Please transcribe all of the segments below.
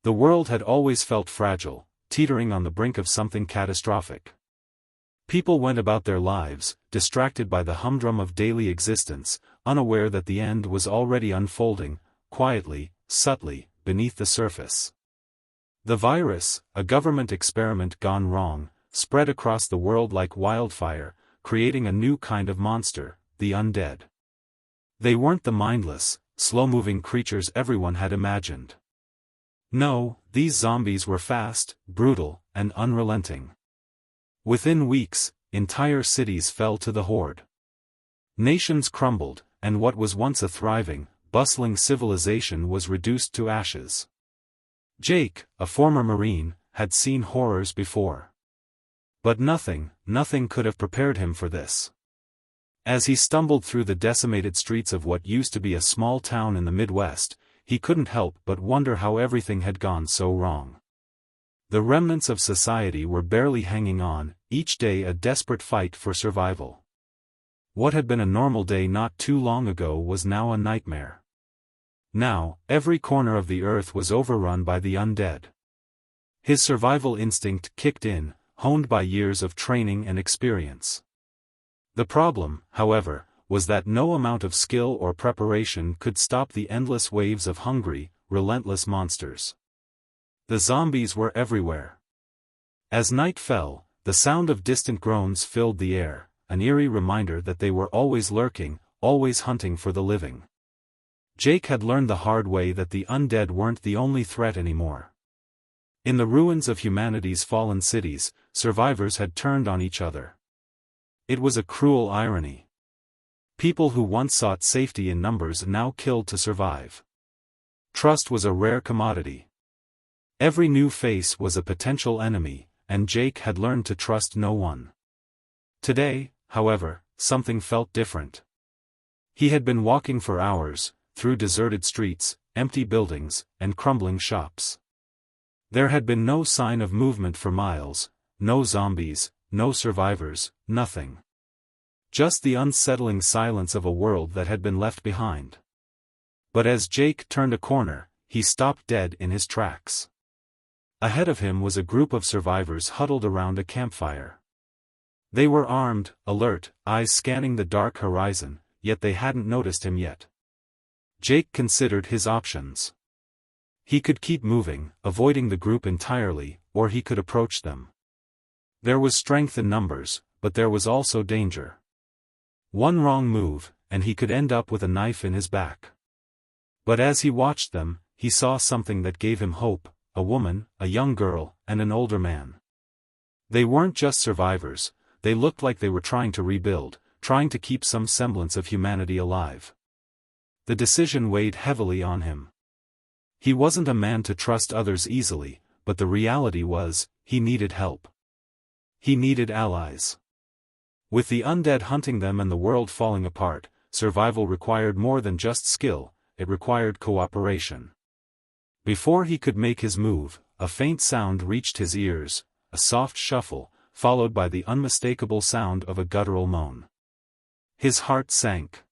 The world had always felt fragile, teetering on the brink of something catastrophic. People went about their lives, distracted by the humdrum of daily existence, unaware that the end was already unfolding, quietly, subtly, beneath the surface. The virus, a government experiment gone wrong, spread across the world like wildfire, creating a new kind of monster, the undead. They weren't the mindless, slow-moving creatures everyone had imagined. No, these zombies were fast, brutal, and unrelenting. Within weeks, entire cities fell to the horde. Nations crumbled, and what was once a thriving, bustling civilization was reduced to ashes. Jake, a former Marine, had seen horrors before. But nothing could have prepared him for this. As he stumbled through the decimated streets of what used to be a small town in the Midwest, he couldn't help but wonder how everything had gone so wrong. The remnants of society were barely hanging on, each day a desperate fight for survival. What had been a normal day not too long ago was now a nightmare. Now, every corner of the earth was overrun by the undead. His survival instinct kicked in, honed by years of training and experience. The problem, however, was that no amount of skill or preparation could stop the endless waves of hungry, relentless monsters. The zombies were everywhere. As night fell, the sound of distant groans filled the air, an eerie reminder that they were always lurking, always hunting for the living. Jake had learned the hard way that the undead weren't the only threat anymore. In the ruins of humanity's fallen cities, survivors had turned on each other. It was a cruel irony. People who once sought safety in numbers now killed to survive. Trust was a rare commodity. Every new face was a potential enemy, and Jake had learned to trust no one. Today, however, something felt different. He had been walking for hours, through deserted streets, empty buildings, and crumbling shops. There had been no sign of movement for miles, no zombies, no survivors, nothing. Just the unsettling silence of a world that had been left behind. But as Jake turned a corner, he stopped dead in his tracks. Ahead of him was a group of survivors huddled around a campfire. They were armed, alert, eyes scanning the dark horizon, yet they hadn't noticed him yet. Jake considered his options. He could keep moving, avoiding the group entirely, or he could approach them. There was strength in numbers, but there was also danger. One wrong move, and he could end up with a knife in his back. But as he watched them, he saw something that gave him hope, a woman, a young girl, and an older man. They weren't just survivors, they looked like they were trying to rebuild, trying to keep some semblance of humanity alive. The decision weighed heavily on him. He wasn't a man to trust others easily, but the reality was, he needed help. He needed allies. With the undead hunting them and the world falling apart, survival required more than just skill, it required cooperation. Before he could make his move, a faint sound reached his ears, a soft shuffle, followed by the unmistakable sound of a guttural moan. His heart sank.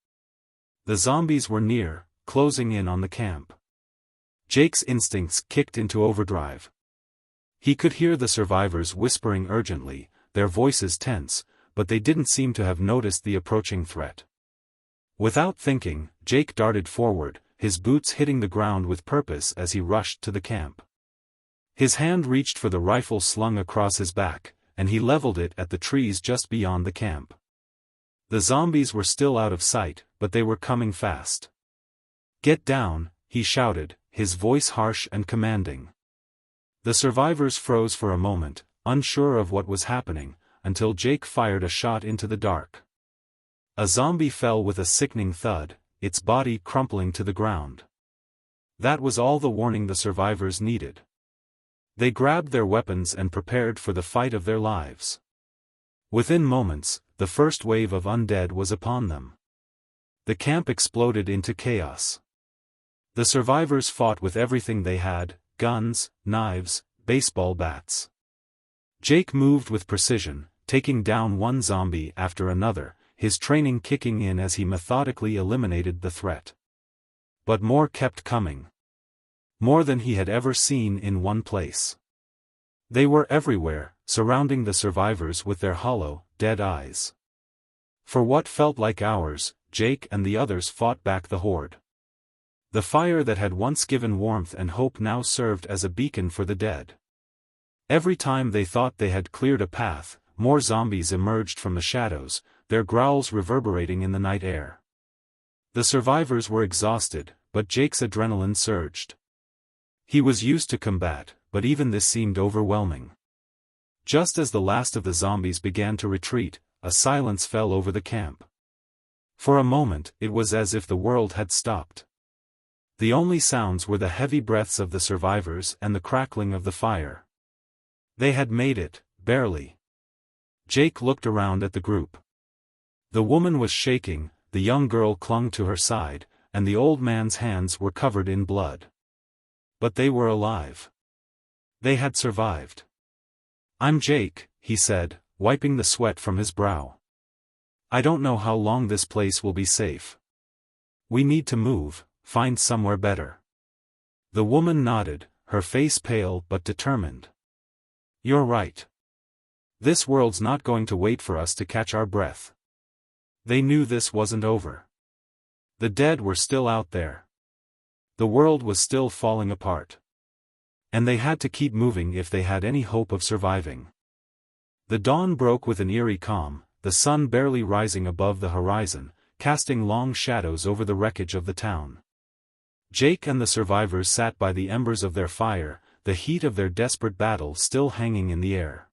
The zombies were near, closing in on the camp. Jake's instincts kicked into overdrive. He could hear the survivors whispering urgently, their voices tense, but they didn't seem to have noticed the approaching threat. Without thinking, Jake darted forward, his boots hitting the ground with purpose as he rushed to the camp. His hand reached for the rifle slung across his back, and he leveled it at the trees just beyond the camp. The zombies were still out of sight, but they were coming fast. "Get down," he shouted, his voice harsh and commanding. The survivors froze for a moment, unsure of what was happening, until Jake fired a shot into the dark. A zombie fell with a sickening thud, its body crumpling to the ground. That was all the warning the survivors needed. They grabbed their weapons and prepared for the fight of their lives. Within moments, the first wave of undead was upon them. The camp exploded into chaos. The survivors fought with everything they had, guns, knives, baseball bats. Jake moved with precision, taking down one zombie after another, his training kicking in as he methodically eliminated the threat. But more kept coming. More than he had ever seen in one place. They were everywhere, surrounding the survivors with their hollow, dead eyes. For what felt like hours, Jake and the others fought back the horde. The fire that had once given warmth and hope now served as a beacon for the dead. Every time they thought they had cleared a path, more zombies emerged from the shadows, their growls reverberating in the night air. The survivors were exhausted, but Jake's adrenaline surged. He was used to combat, but even this seemed overwhelming. Just as the last of the zombies began to retreat, a silence fell over the camp. For a moment, it was as if the world had stopped. The only sounds were the heavy breaths of the survivors and the crackling of the fire. They had made it, barely. Jake looked around at the group. The woman was shaking, the young girl clung to her side, and the old man's hands were covered in blood. But they were alive. They had survived. "I'm Jake," he said, wiping the sweat from his brow. "I don't know how long this place will be safe. We need to move, find somewhere better." The woman nodded, her face pale but determined. "You're right. This world's not going to wait for us to catch our breath." They knew this wasn't over. The dead were still out there. The world was still falling apart. And they had to keep moving if they had any hope of surviving. The dawn broke with an eerie calm, the sun barely rising above the horizon, casting long shadows over the wreckage of the town. Jake and the survivors sat by the embers of their fire, the heat of their desperate battle still hanging in the air.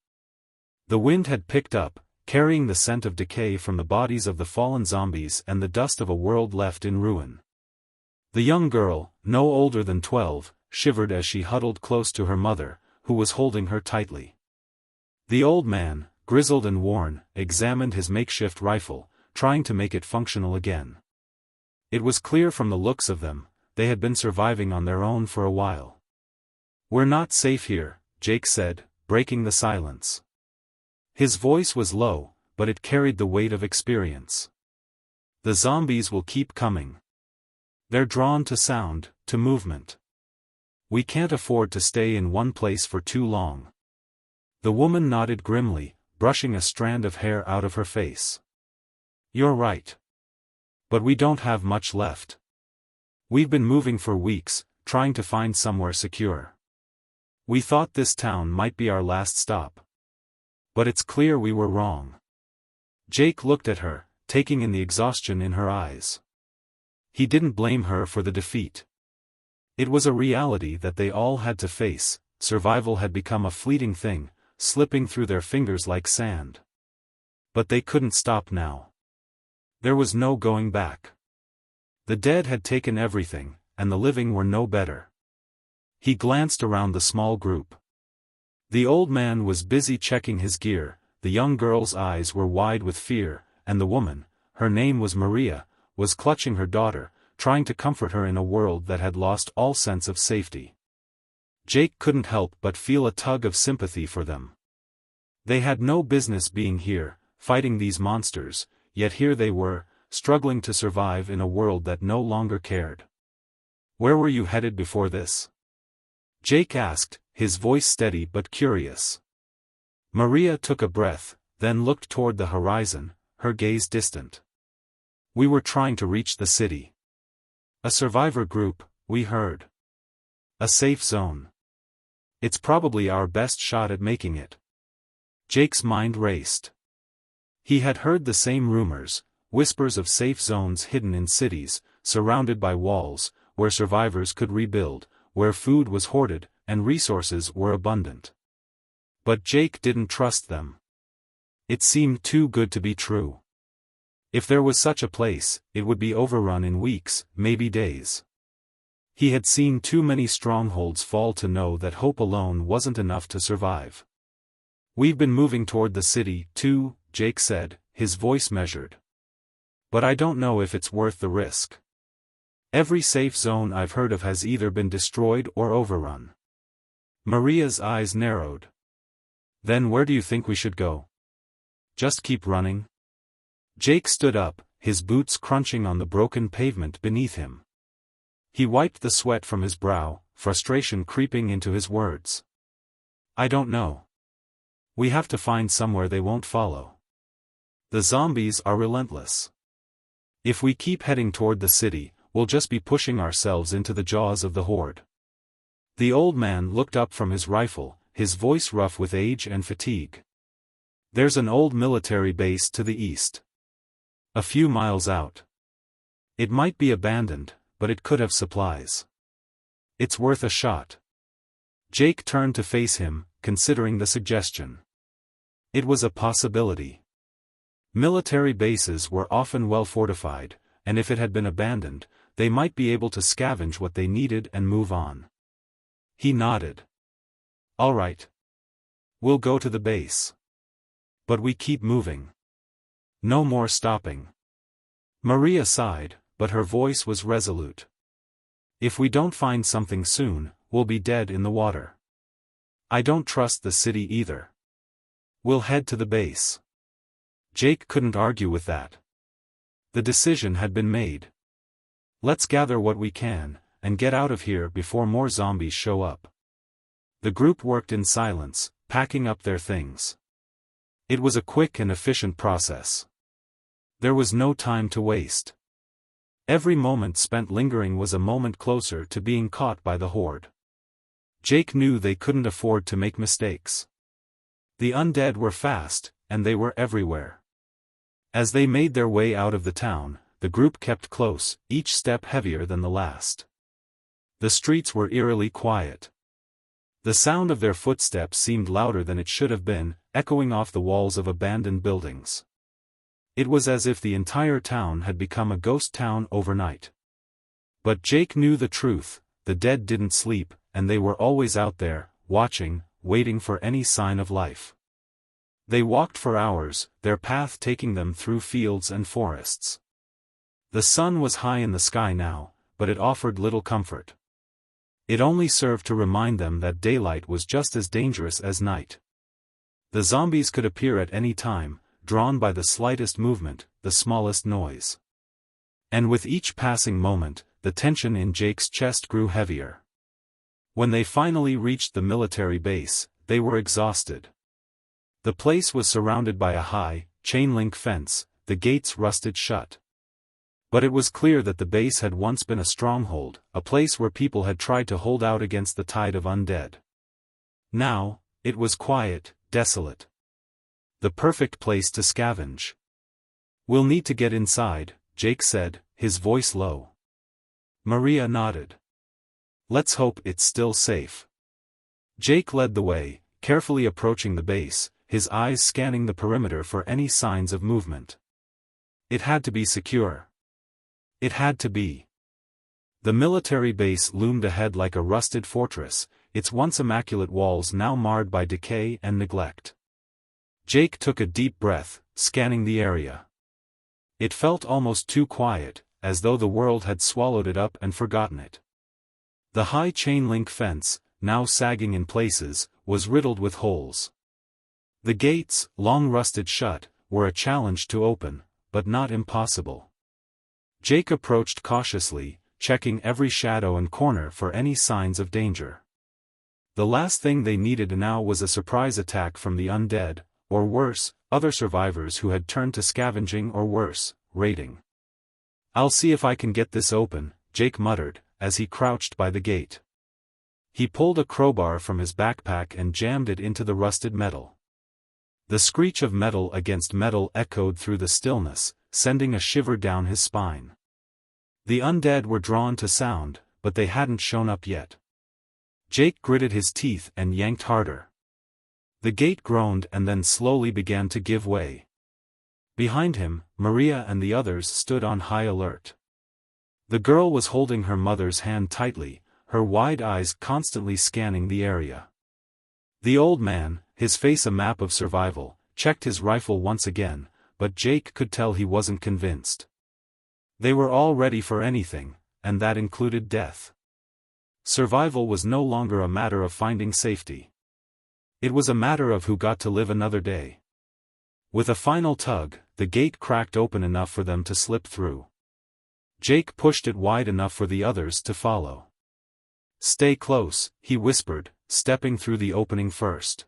The wind had picked up, carrying the scent of decay from the bodies of the fallen zombies and the dust of a world left in ruin. The young girl, no older than 12, shivered as she huddled close to her mother, who was holding her tightly. The old man, grizzled and worn, examined his makeshift rifle, trying to make it functional again. It was clear from the looks of them, they had been surviving on their own for a while. "We're not safe here," Jake said, breaking the silence. His voice was low, but it carried the weight of experience. "The zombies will keep coming. They're drawn to sound, to movement. We can't afford to stay in one place for too long." The woman nodded grimly, brushing a strand of hair out of her face. "You're right. But we don't have much left. We've been moving for weeks, trying to find somewhere secure. We thought this town might be our last stop. But it's clear we were wrong." Jake looked at her, taking in the exhaustion in her eyes. He didn't blame her for the defeat. It was a reality that they all had to face. Survival had become a fleeting thing, slipping through their fingers like sand. But they couldn't stop now. There was no going back. The dead had taken everything, and the living were no better. He glanced around the small group. The old man was busy checking his gear, the young girl's eyes were wide with fear, and the woman, her name was Maria, was clutching her daughter, trying to comfort her in a world that had lost all sense of safety. Jake couldn't help but feel a tug of sympathy for them. They had no business being here, fighting these monsters, yet here they were, struggling to survive in a world that no longer cared. "Where were you headed before this?" Jake asked, his voice steady but curious. Maria took a breath, then looked toward the horizon, her gaze distant. "We were trying to reach the city. A survivor group, we heard. A safe zone. It's probably our best shot at making it." Jake's mind raced. He had heard the same rumors, whispers of safe zones hidden in cities, surrounded by walls, where survivors could rebuild, where food was hoarded, and resources were abundant. But Jake didn't trust them. It seemed too good to be true. If there was such a place, it would be overrun in weeks, maybe days. He had seen too many strongholds fall to know that hope alone wasn't enough to survive. "We've been moving toward the city, too," Jake said, his voice measured. "But I don't know if it's worth the risk. Every safe zone I've heard of has either been destroyed or overrun." Maria's eyes narrowed. "Then where do you think we should go? Just keep running?" Jake stood up, his boots crunching on the broken pavement beneath him. He wiped the sweat from his brow, frustration creeping into his words. I don't know. We have to find somewhere they won't follow. The zombies are relentless. If we keep heading toward the city, we'll just be pushing ourselves into the jaws of the horde. The old man looked up from his rifle, his voice rough with age and fatigue. There's an old military base to the east. A few miles out. It might be abandoned, but it could have supplies. It's worth a shot. Jake turned to face him, considering the suggestion. It was a possibility. Military bases were often well fortified, and if it had been abandoned, they might be able to scavenge what they needed and move on. He nodded. All right. We'll go to the base. But we keep moving. No more stopping. Maria sighed, but her voice was resolute. If we don't find something soon, we'll be dead in the water. I don't trust the city either. We'll head to the base. Jake couldn't argue with that. The decision had been made. Let's gather what we can, and get out of here before more zombies show up. The group worked in silence, packing up their things. It was a quick and efficient process. There was no time to waste. Every moment spent lingering was a moment closer to being caught by the horde. Jake knew they couldn't afford to make mistakes. The undead were fast, and they were everywhere. As they made their way out of the town, the group kept close, each step heavier than the last. The streets were eerily quiet. The sound of their footsteps seemed louder than it should have been, echoing off the walls of abandoned buildings. It was as if the entire town had become a ghost town overnight. But Jake knew the truth: the dead didn't sleep, and they were always out there, watching, waiting for any sign of life. They walked for hours, their path taking them through fields and forests. The sun was high in the sky now, but it offered little comfort. It only served to remind them that daylight was just as dangerous as night. The zombies could appear at any time, drawn by the slightest movement, the smallest noise. And with each passing moment, the tension in Jake's chest grew heavier. When they finally reached the military base, they were exhausted. The place was surrounded by a high, chain-link fence, the gates rusted shut. But it was clear that the base had once been a stronghold, a place where people had tried to hold out against the tide of undead. Now, it was quiet, desolate. The perfect place to scavenge. We'll need to get inside, Jake said, his voice low. Maria nodded. Let's hope it's still safe. Jake led the way, carefully approaching the base, his eyes scanning the perimeter for any signs of movement. It had to be secure. It had to be. The military base loomed ahead like a rusted fortress, its once immaculate walls now marred by decay and neglect. Jake took a deep breath, scanning the area. It felt almost too quiet, as though the world had swallowed it up and forgotten it. The high chain-link fence, now sagging in places, was riddled with holes. The gates, long rusted shut, were a challenge to open, but not impossible. Jake approached cautiously, checking every shadow and corner for any signs of danger. The last thing they needed now was a surprise attack from the undead, or worse, other survivors who had turned to scavenging or worse, raiding. I'll see if I can get this open, Jake muttered, as he crouched by the gate. He pulled a crowbar from his backpack and jammed it into the rusted metal. The screech of metal against metal echoed through the stillness, sending a shiver down his spine. The undead were drawn to sound, but they hadn't shown up yet. Jake gritted his teeth and yanked harder. The gate groaned and then slowly began to give way. Behind him, Maria and the others stood on high alert. The girl was holding her mother's hand tightly, her wide eyes constantly scanning the area. The old man, his face a map of survival, checked his rifle once again, but Jake could tell he wasn't convinced. They were all ready for anything, and that included death. Survival was no longer a matter of finding safety. It was a matter of who got to live another day. With a final tug, the gate cracked open enough for them to slip through. Jake pushed it wide enough for the others to follow. "Stay close," he whispered, stepping through the opening first.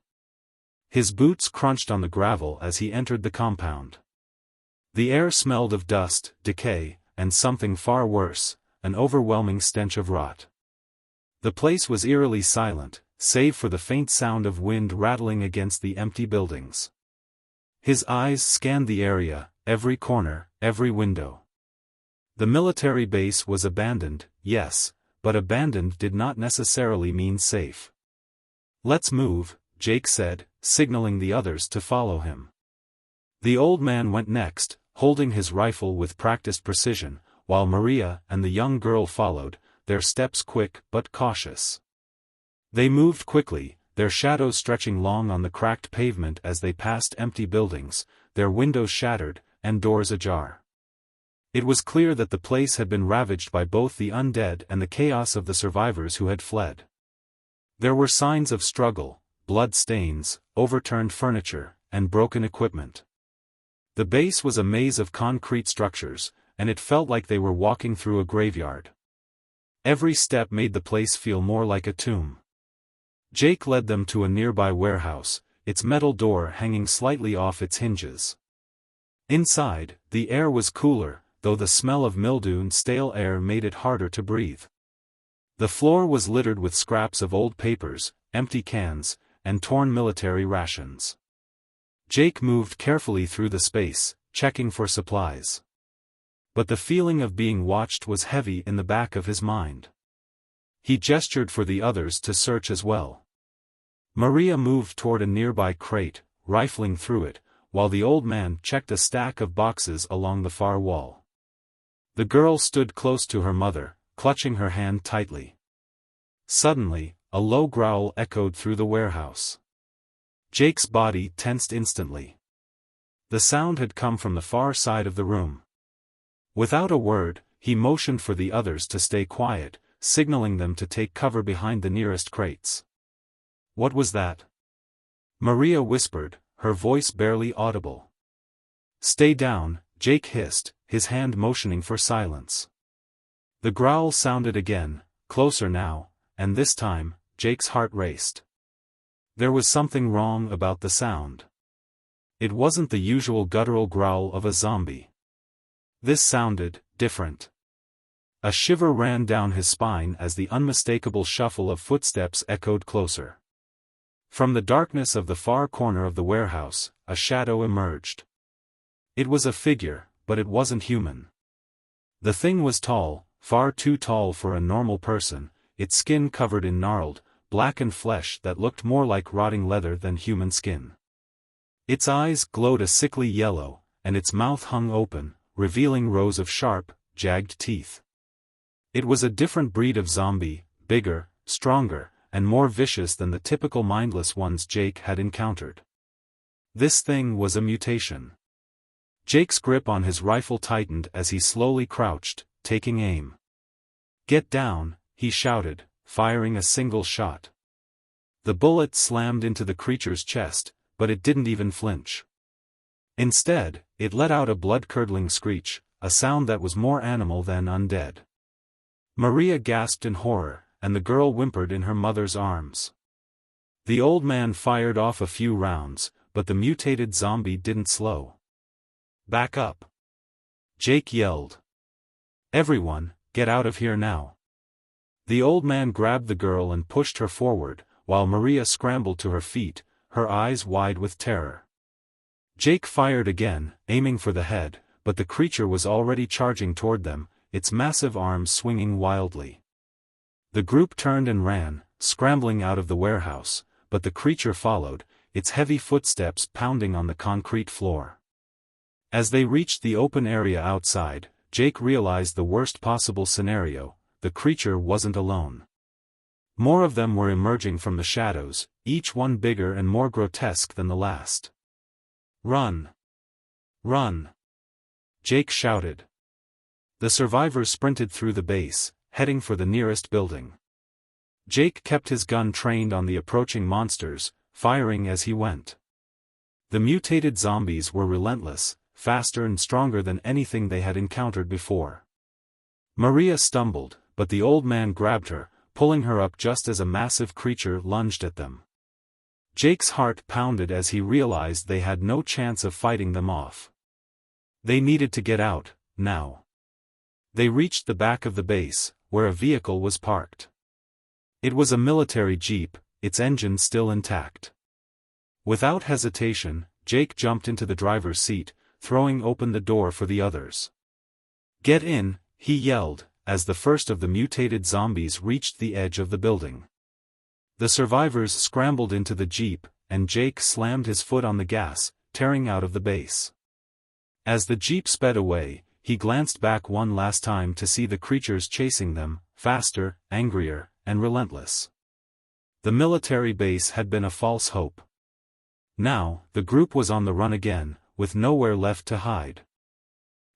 His boots crunched on the gravel as he entered the compound. The air smelled of dust, decay, and something far worse, an overwhelming stench of rot. The place was eerily silent, save for the faint sound of wind rattling against the empty buildings. His eyes scanned the area, every corner, every window. The military base was abandoned, yes, but abandoned did not necessarily mean safe. "Let's move," Jake said, signaling the others to follow him. The old man went next, holding his rifle with practiced precision, while Maria and the young girl followed, their steps quick but cautious. They moved quickly, their shadows stretching long on the cracked pavement as they passed empty buildings, their windows shattered, and doors ajar. It was clear that the place had been ravaged by both the undead and the chaos of the survivors who had fled. There were signs of struggle, blood stains, overturned furniture, and broken equipment. The base was a maze of concrete structures, and it felt like they were walking through a graveyard. Every step made the place feel more like a tomb. Jake led them to a nearby warehouse, its metal door hanging slightly off its hinges. Inside, the air was cooler, though the smell of mildew and stale air made it harder to breathe. The floor was littered with scraps of old papers, empty cans, and torn military rations. Jake moved carefully through the space, checking for supplies. But the feeling of being watched was heavy in the back of his mind. He gestured for the others to search as well. Maria moved toward a nearby crate, rifling through it, while the old man checked a stack of boxes along the far wall. The girl stood close to her mother, clutching her hand tightly. Suddenly, a low growl echoed through the warehouse. Jake's body tensed instantly. The sound had come from the far side of the room. Without a word, he motioned for the others to stay quiet, signaling them to take cover behind the nearest crates. "What was that?" Maria whispered, her voice barely audible. "Stay down," Jake hissed, his hand motioning for silence. The growl sounded again, closer now, and this time, Jake's heart raced. There was something wrong about the sound. It wasn't the usual guttural growl of a zombie. This sounded different. A shiver ran down his spine as the unmistakable shuffle of footsteps echoed closer. From the darkness of the far corner of the warehouse, a shadow emerged. It was a figure, but it wasn't human. The thing was tall, far too tall for a normal person, its skin covered in gnarled, blackened flesh that looked more like rotting leather than human skin. Its eyes glowed a sickly yellow, and its mouth hung open, revealing rows of sharp, jagged teeth. It was a different breed of zombie, bigger, stronger, and more vicious than the typical mindless ones Jake had encountered. This thing was a mutation. Jake's grip on his rifle tightened as he slowly crouched, taking aim. "Get down," he shouted, firing a single shot. The bullet slammed into the creature's chest, but it didn't even flinch. Instead, it let out a blood-curdling screech, a sound that was more animal than undead. Maria gasped in horror, and the girl whimpered in her mother's arms. The old man fired off a few rounds, but the mutated zombie didn't slow. "Back up!" Jake yelled. "Everyone, get out of here now." The old man grabbed the girl and pushed her forward, while Maria scrambled to her feet, her eyes wide with terror. Jake fired again, aiming for the head, but the creature was already charging toward them, its massive arms swinging wildly. The group turned and ran, scrambling out of the warehouse, but the creature followed, its heavy footsteps pounding on the concrete floor. As they reached the open area outside, Jake realized the worst possible scenario: the creature wasn't alone. More of them were emerging from the shadows, each one bigger and more grotesque than the last. "Run! Run!" Jake shouted. The survivors sprinted through the base, heading for the nearest building. Jake kept his gun trained on the approaching monsters, firing as he went. The mutated zombies were relentless, faster and stronger than anything they had encountered before. Maria stumbled, but the old man grabbed her, pulling her up just as a massive creature lunged at them. Jake's heart pounded as he realized they had no chance of fighting them off. They needed to get out, now. They reached the back of the base, where a vehicle was parked. It was a military jeep, its engine still intact. Without hesitation, Jake jumped into the driver's seat, throwing open the door for the others. "Get in," he yelled, as the first of the mutated zombies reached the edge of the building. The survivors scrambled into the jeep, and Jake slammed his foot on the gas, tearing out of the base. As the jeep sped away, he glanced back one last time to see the creatures chasing them, faster, angrier, and relentless. The military base had been a false hope. Now, the group was on the run again, with nowhere left to hide.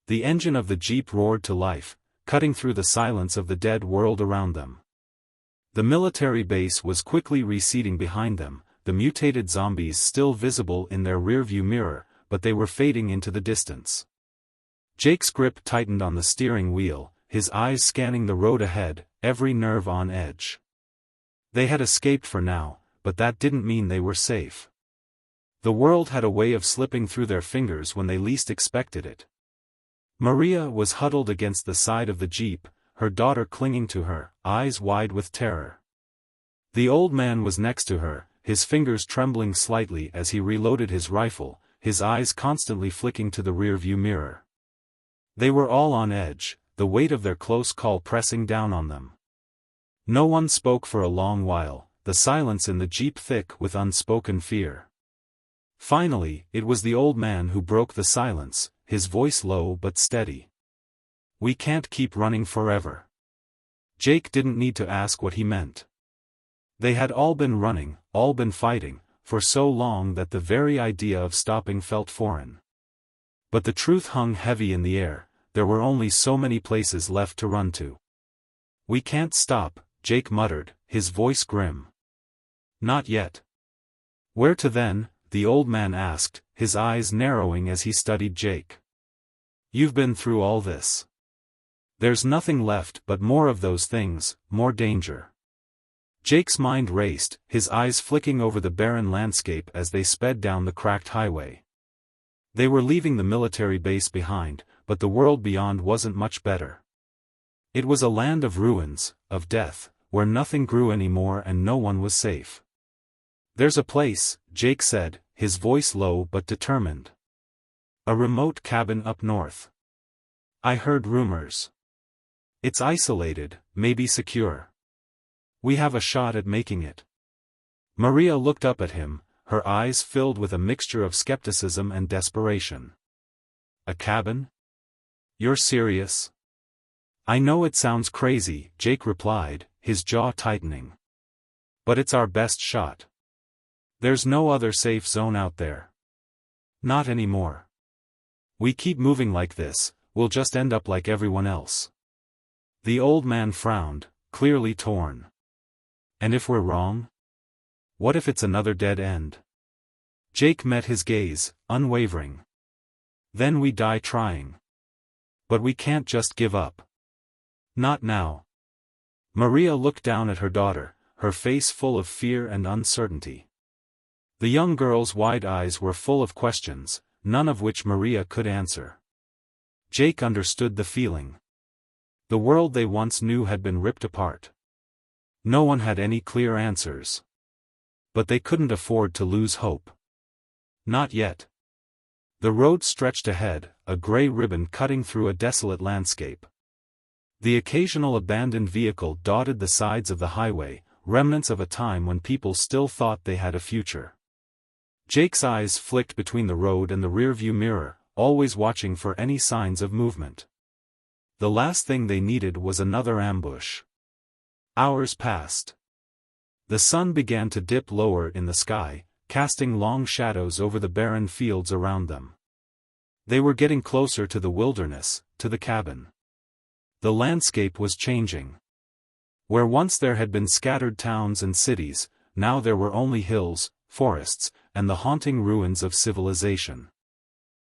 The engine of the jeep roared to life, cutting through the silence of the dead world around them. The military base was quickly receding behind them, the mutated zombies still visible in their rearview mirror, but they were fading into the distance. Jake's grip tightened on the steering wheel, his eyes scanning the road ahead, every nerve on edge. They had escaped for now, but that didn't mean they were safe. The world had a way of slipping through their fingers when they least expected it. Maria was huddled against the side of the jeep, her daughter clinging to her, eyes wide with terror. The old man was next to her, his fingers trembling slightly as he reloaded his rifle, his eyes constantly flicking to the rearview mirror. They were all on edge, the weight of their close call pressing down on them. No one spoke for a long while, the silence in the jeep thick with unspoken fear. Finally, it was the old man who broke the silence, his voice low but steady. "We can't keep running forever." Jake didn't need to ask what he meant. They had all been running, all been fighting, for so long that the very idea of stopping felt foreign. But the truth hung heavy in the air, there were only so many places left to run to. "We can't stop," Jake muttered, his voice grim. "Not yet." "Where to then?" the old man asked, his eyes narrowing as he studied Jake. "You've been through all this. There's nothing left but more of those things, more danger." Jake's mind raced, his eyes flicking over the barren landscape as they sped down the cracked highway. They were leaving the military base behind, but the world beyond wasn't much better. It was a land of ruins, of death, where nothing grew anymore and no one was safe. "There's a place," Jake said, his voice low but determined. "A remote cabin up north. I heard rumors. It's isolated, maybe secure. We have a shot at making it." Maria looked up at him, her eyes filled with a mixture of skepticism and desperation. "A cabin? You're serious?" "I know it sounds crazy," Jake replied, his jaw tightening. "But it's our best shot. There's no other safe zone out there. Not anymore. We keep moving like this, we'll just end up like everyone else." The old man frowned, clearly torn. "And if we're wrong? What if it's another dead end?" Jake met his gaze, unwavering. "Then we die trying. But we can't just give up. Not now." Maria looked down at her daughter, her face full of fear and uncertainty. The young girl's wide eyes were full of questions, none of which Maria could answer. Jake understood the feeling. The world they once knew had been ripped apart. No one had any clear answers. But they couldn't afford to lose hope. Not yet. The road stretched ahead, a gray ribbon cutting through a desolate landscape. The occasional abandoned vehicle dotted the sides of the highway, remnants of a time when people still thought they had a future. Jake's eyes flicked between the road and the rearview mirror, always watching for any signs of movement. The last thing they needed was another ambush. Hours passed. The sun began to dip lower in the sky, casting long shadows over the barren fields around them. They were getting closer to the wilderness, to the cabin. The landscape was changing. Where once there had been scattered towns and cities, now there were only hills, forests, and the haunting ruins of civilization.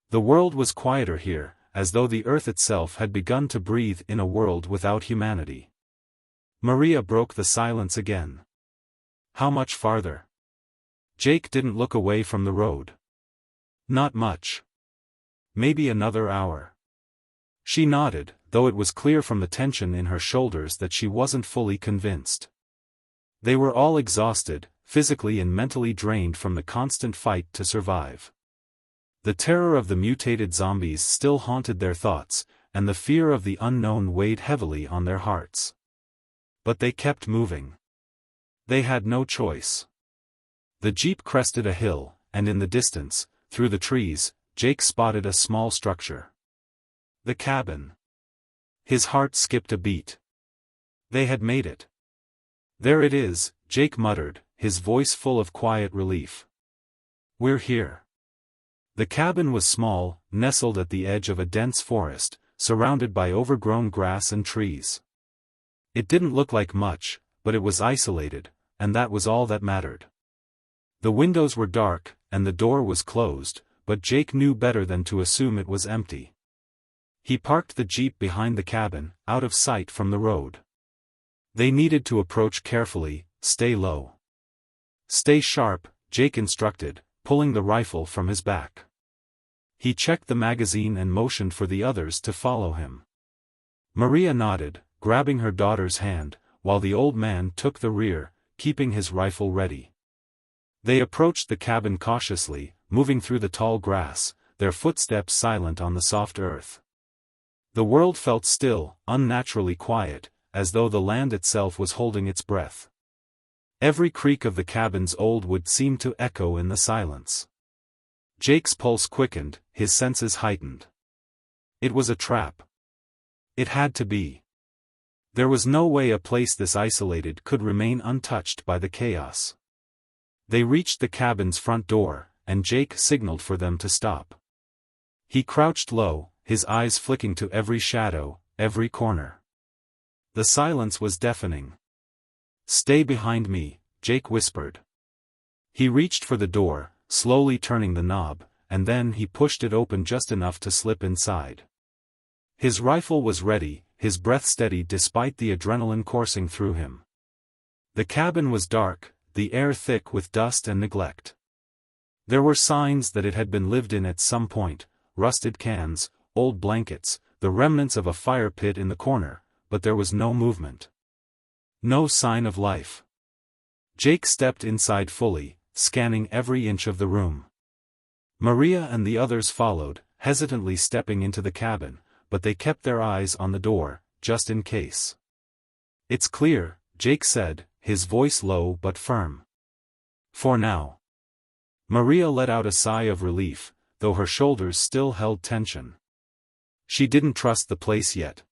The world was quieter here, as though the earth itself had begun to breathe in a world without humanity. Maria broke the silence again. How much farther? Jake didn't look away from the road. Not much. Maybe another hour. She nodded, though it was clear from the tension in her shoulders that she wasn't fully convinced. They were all exhausted, physically and mentally drained from the constant fight to survive. The terror of the mutated zombies still haunted their thoughts, and the fear of the unknown weighed heavily on their hearts. But they kept moving. They had no choice. The jeep crested a hill, and in the distance, through the trees, Jake spotted a small structure. The cabin. His heart skipped a beat. They had made it. There it is, Jake muttered, his voice full of quiet relief. We're here. The cabin was small, nestled at the edge of a dense forest, surrounded by overgrown grass and trees. It didn't look like much, but it was isolated, and that was all that mattered. The windows were dark, and the door was closed, but Jake knew better than to assume it was empty. He parked the jeep behind the cabin, out of sight from the road. They needed to approach carefully, stay low. Stay sharp, Jake instructed, pulling the rifle from his back. He checked the magazine and motioned for the others to follow him. Maria nodded, grabbing her daughter's hand, while the old man took the rear, keeping his rifle ready. They approached the cabin cautiously, moving through the tall grass, their footsteps silent on the soft earth. The world felt still, unnaturally quiet, as though the land itself was holding its breath. Every creak of the cabin's old wood seemed to echo in the silence. Jake's pulse quickened, his senses heightened. It was a trap. It had to be. There was no way a place this isolated could remain untouched by the chaos. They reached the cabin's front door, and Jake signaled for them to stop. He crouched low, his eyes flicking to every shadow, every corner. The silence was deafening. "Stay behind me," Jake whispered. He reached for the door, slowly turning the knob, and then he pushed it open just enough to slip inside. His rifle was ready, his breath steady despite the adrenaline coursing through him. The cabin was dark, the air thick with dust and neglect. There were signs that it had been lived in at some point: rusted cans, old blankets, the remnants of a fire pit in the corner, but there was no movement. No sign of life. Jake stepped inside fully, scanning every inch of the room. Maria and the others followed, hesitantly stepping into the cabin, but they kept their eyes on the door, just in case. "It's clear," Jake said, his voice low but firm. "For now." Maria let out a sigh of relief, though her shoulders still held tension. She didn't trust the place yet.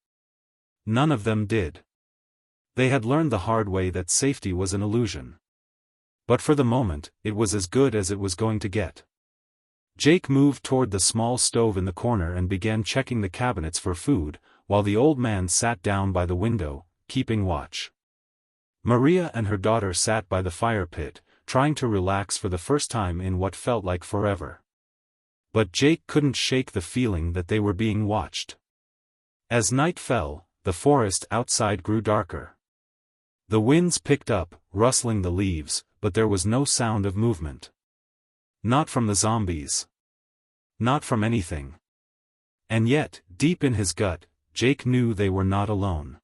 None of them did. They had learned the hard way that safety was an illusion. But for the moment, it was as good as it was going to get. Jake moved toward the small stove in the corner and began checking the cabinets for food, while the old man sat down by the window, keeping watch. Maria and her daughter sat by the fire pit, trying to relax for the first time in what felt like forever. But Jake couldn't shake the feeling that they were being watched. As night fell, the forest outside grew darker. The winds picked up, rustling the leaves, but there was no sound of movement. Not from the zombies. Not from anything. And yet, deep in his gut, Jake knew they were not alone.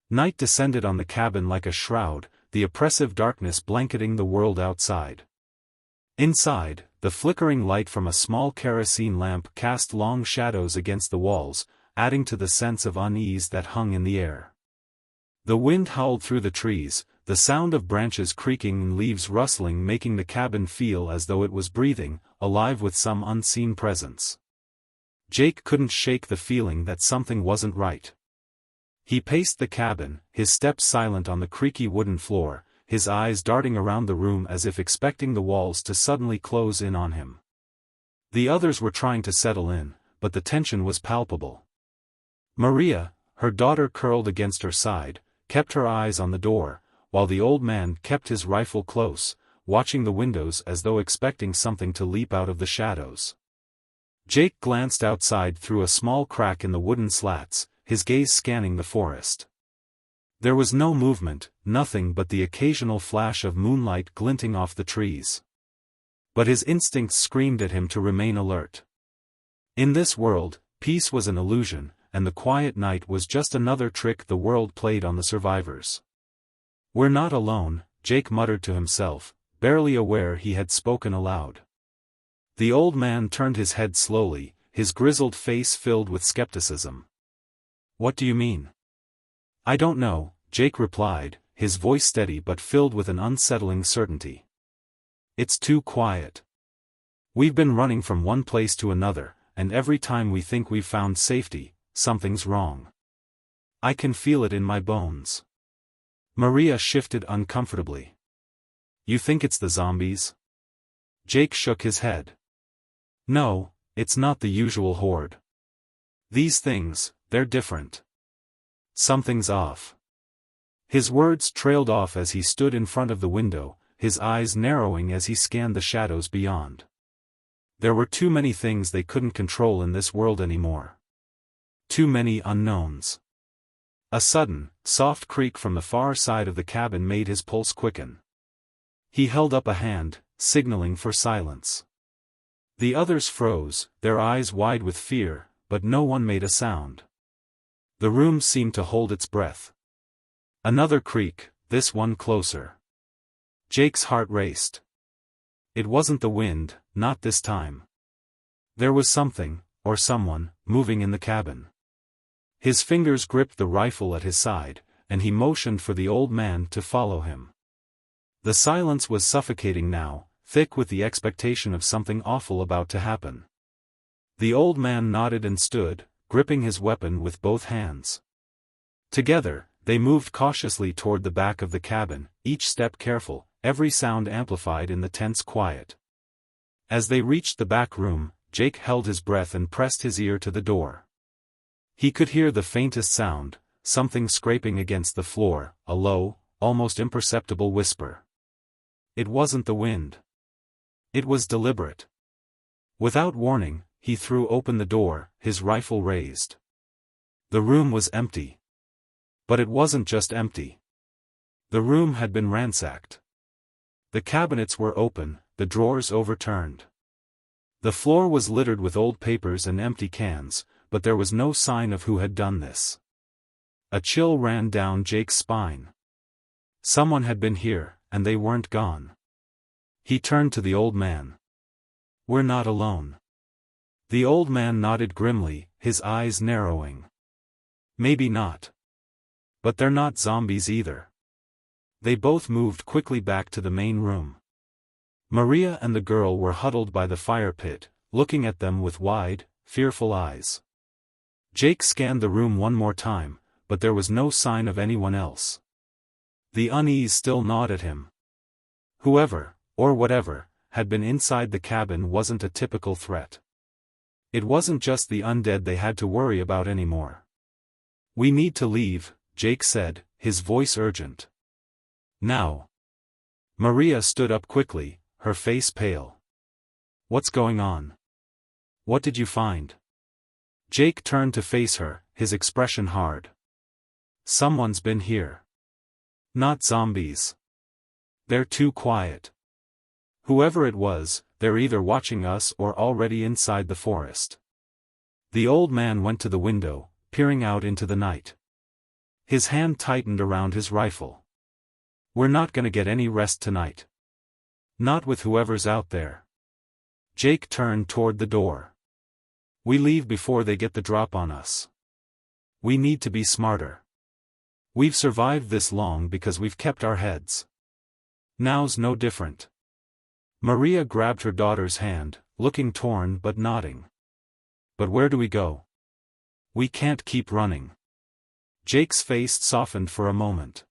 Night descended on the cabin like a shroud, the oppressive darkness blanketing the world outside. Inside, the flickering light from a small kerosene lamp cast long shadows against the walls, adding to the sense of unease that hung in the air. The wind howled through the trees, the sound of branches creaking and leaves rustling making the cabin feel as though it was breathing, alive with some unseen presence. Jake couldn't shake the feeling that something wasn't right. He paced the cabin, his steps silent on the creaky wooden floor, his eyes darting around the room as if expecting the walls to suddenly close in on him. The others were trying to settle in, but the tension was palpable. Maria, her daughter curled against her side, kept her eyes on the door, while the old man kept his rifle close, watching the windows as though expecting something to leap out of the shadows. Jake glanced outside through a small crack in the wooden slats, his gaze scanning the forest. There was no movement, nothing but the occasional flash of moonlight glinting off the trees. But his instincts screamed at him to remain alert. In this world, peace was an illusion, and the quiet night was just another trick the world played on the survivors. "We're not alone," Jake muttered to himself, barely aware he had spoken aloud. The old man turned his head slowly, his grizzled face filled with skepticism. "What do you mean?" "I don't know," Jake replied, his voice steady but filled with an unsettling certainty. "It's too quiet. We've been running from one place to another, and every time we think we've found safety, something's wrong. I can feel it in my bones." Maria shifted uncomfortably. "You think it's the zombies?" Jake shook his head. "No, it's not the usual horde. These things, they're different. Something's off." His words trailed off as he stood in front of the window, his eyes narrowing as he scanned the shadows beyond. There were too many things they couldn't control in this world anymore. Too many unknowns. A sudden, soft creak from the far side of the cabin made his pulse quicken. He held up a hand, signaling for silence. The others froze, their eyes wide with fear, but no one made a sound. The room seemed to hold its breath. Another creak, this one closer. Jake's heart raced. It wasn't the wind, not this time. There was something, or someone, moving in the cabin. His fingers gripped the rifle at his side, and he motioned for the old man to follow him. The silence was suffocating now, thick with the expectation of something awful about to happen. The old man nodded and stood, gripping his weapon with both hands. Together, they moved cautiously toward the back of the cabin, each step careful, every sound amplified in the tense quiet. As they reached the back room, Jake held his breath and pressed his ear to the door. He could hear the faintest sound, something scraping against the floor, a low, almost imperceptible whisper. It wasn't the wind. It was deliberate. Without warning, he threw open the door, his rifle raised. The room was empty. But it wasn't just empty. The room had been ransacked. The cabinets were open, the drawers overturned. The floor was littered with old papers and empty cans, but there was no sign of who had done this. A chill ran down Jake's spine. Someone had been here, and they weren't gone. He turned to the old man. "We're not alone." The old man nodded grimly, his eyes narrowing. "Maybe not. But they're not zombies either." They both moved quickly back to the main room. Maria and the girl were huddled by the fire pit, looking at them with wide, fearful eyes. Jake scanned the room one more time, but there was no sign of anyone else. The unease still gnawed at him. Whoever, or whatever, had been inside the cabin wasn't a typical threat. It wasn't just the undead they had to worry about anymore. "We need to leave," Jake said, his voice urgent. "Now." Maria stood up quickly, her face pale. "What's going on? What did you find?" Jake turned to face her, his expression hard. "Someone's been here. Not zombies. They're too quiet. Whoever it was, they're either watching us or already inside the forest." The old man went to the window, peering out into the night. His hand tightened around his rifle. "We're not gonna get any rest tonight. Not with whoever's out there." Jake turned toward the door. "We leave before they get the drop on us. We need to be smarter. We've survived this long because we've kept our heads. Now's no different." Maria grabbed her daughter's hand, looking torn but nodding. "But where do we go? We can't keep running." Jake's face softened for a moment.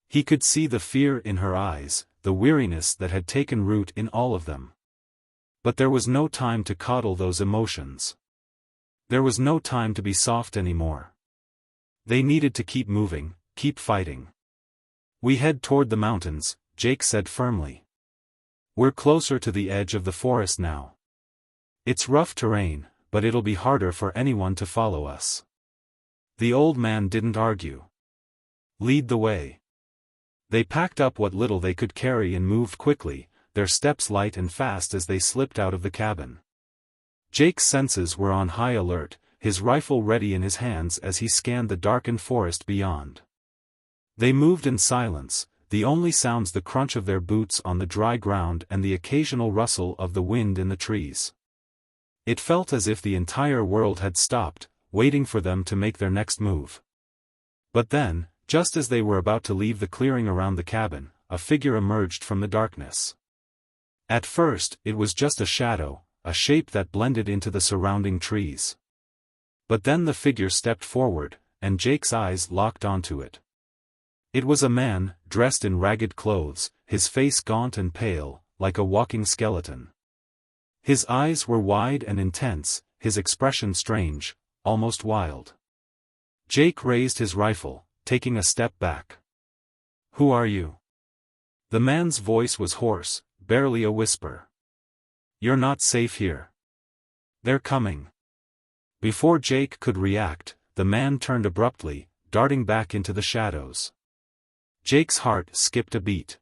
He could see the fear in her eyes, the weariness that had taken root in all of them. But there was no time to coddle those emotions. There was no time to be soft anymore. They needed to keep moving, keep fighting. "We head toward the mountains," Jake said firmly. "We're closer to the edge of the forest now. It's rough terrain, but it'll be harder for anyone to follow us." The old man didn't argue. Lead the way. They packed up what little they could carry and moved quickly, their steps light and fast as they slipped out of the cabin. Jake's senses were on high alert, his rifle ready in his hands as he scanned the darkened forest beyond. They moved in silence, the only sounds the crunch of their boots on the dry ground and the occasional rustle of the wind in the trees. It felt as if the entire world had stopped, waiting for them to make their next move. But then, just as they were about to leave the clearing around the cabin, a figure emerged from the darkness. At first, it was just a shadow, a shape that blended into the surrounding trees. But then the figure stepped forward, and Jake's eyes locked onto it. It was a man, dressed in ragged clothes, his face gaunt and pale, like a walking skeleton. His eyes were wide and intense, his expression strange, almost wild. Jake raised his rifle, taking a step back. "Who are you?" The man's voice was hoarse, barely a whisper. "You're not safe here. They're coming." Before Jake could react, the man turned abruptly, darting back into the shadows. Jake's heart skipped a beat.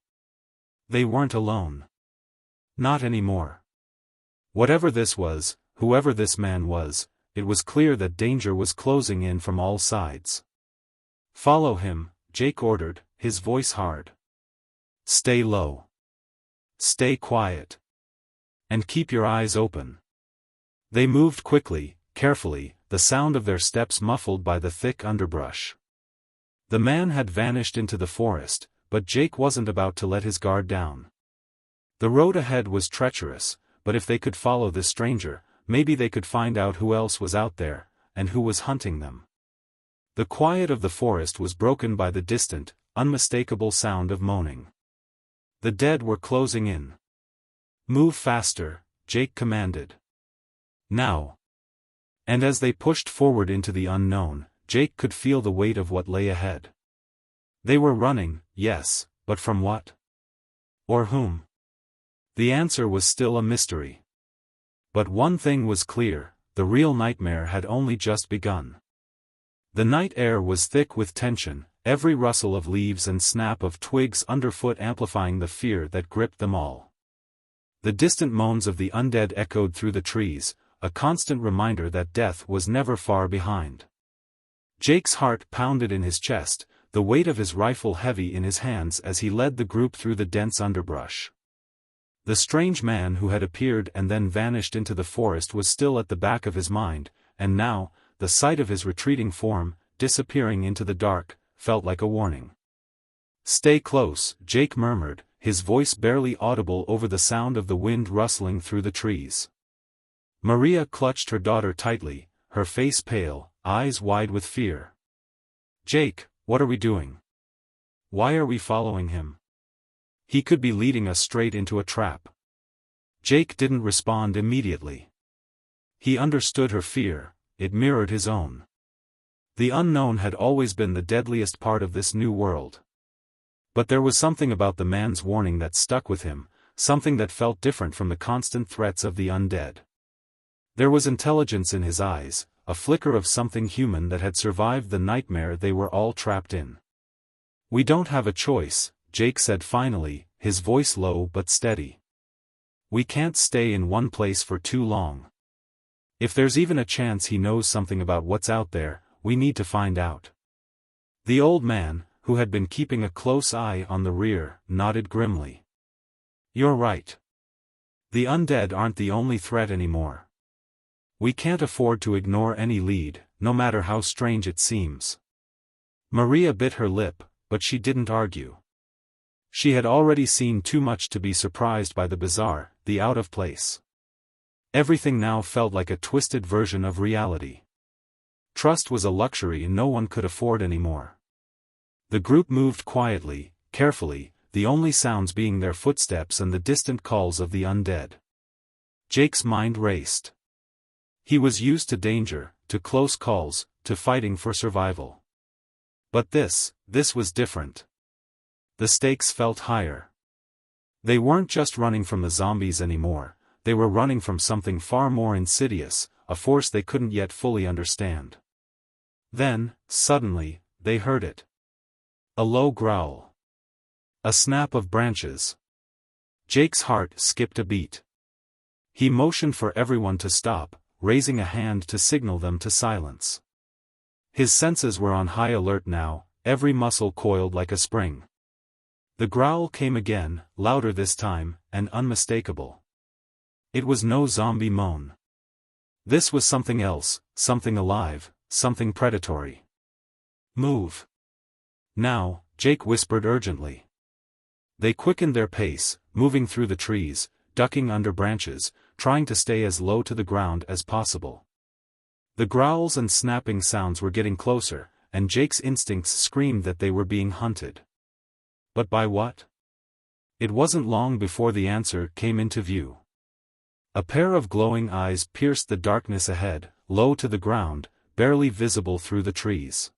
They weren't alone. Not anymore. Whatever this was, whoever this man was, it was clear that danger was closing in from all sides. "Follow him," Jake ordered, his voice hard. "Stay low. Stay quiet. And keep your eyes open." They moved quickly, carefully, the sound of their steps muffled by the thick underbrush. The man had vanished into the forest, but Jake wasn't about to let his guard down. The road ahead was treacherous, but if they could follow this stranger, maybe they could find out who else was out there, and who was hunting them. The quiet of the forest was broken by the distant, unmistakable sound of moaning. The dead were closing in. "Move faster," Jake commanded. "Now." And as they pushed forward into the unknown, Jake could feel the weight of what lay ahead. They were running, yes, but from what? Or whom? The answer was still a mystery. But one thing was clear, the real nightmare had only just begun. The night air was thick with tension, every rustle of leaves and snap of twigs underfoot amplifying the fear that gripped them all. The distant moans of the undead echoed through the trees, a constant reminder that death was never far behind. Jake's heart pounded in his chest, the weight of his rifle heavy in his hands as he led the group through the dense underbrush. The strange man who had appeared and then vanished into the forest was still at the back of his mind, and now, the sight of his retreating form, disappearing into the dark, felt like a warning. "Stay close," Jake murmured, his voice barely audible over the sound of the wind rustling through the trees. Maria clutched her daughter tightly, her face pale, eyes wide with fear. "Jake, what are we doing? Why are we following him? He could be leading us straight into a trap." Jake didn't respond immediately. He understood her fear, it mirrored his own. The unknown had always been the deadliest part of this new world. But there was something about the man's warning that stuck with him, something that felt different from the constant threats of the undead. There was intelligence in his eyes, a flicker of something human that had survived the nightmare they were all trapped in. "We don't have a choice," Jake said finally, his voice low but steady. "We can't stay in one place for too long. If there's even a chance he knows something about what's out there, we need to find out." The old man, who had been keeping a close eye on the rear, nodded grimly. "You're right. The undead aren't the only threat anymore. We can't afford to ignore any lead, no matter how strange it seems." Maria bit her lip, but she didn't argue. She had already seen too much to be surprised by the bizarre, the out of place. Everything now felt like a twisted version of reality. Trust was a luxury no one could afford anymore. The group moved quietly, carefully, the only sounds being their footsteps and the distant calls of the undead. Jake's mind raced. He was used to danger, to close calls, to fighting for survival. But this was different. The stakes felt higher. They weren't just running from the zombies anymore, they were running from something far more insidious, a force they couldn't yet fully understand. Then, suddenly, they heard it. A low growl. A snap of branches. Jake's heart skipped a beat. He motioned for everyone to stop, raising a hand to signal them to silence. His senses were on high alert now, every muscle coiled like a spring. The growl came again, louder this time, and unmistakable. It was no zombie moan. This was something else, something alive, something predatory. Move. Now, Jake whispered urgently. They quickened their pace, moving through the trees, ducking under branches, trying to stay as low to the ground as possible. The growls and snapping sounds were getting closer, and Jake's instincts screamed that they were being hunted. But by what? It wasn't long before the answer came into view. A pair of glowing eyes pierced the darkness ahead, low to the ground, barely visible through the trees.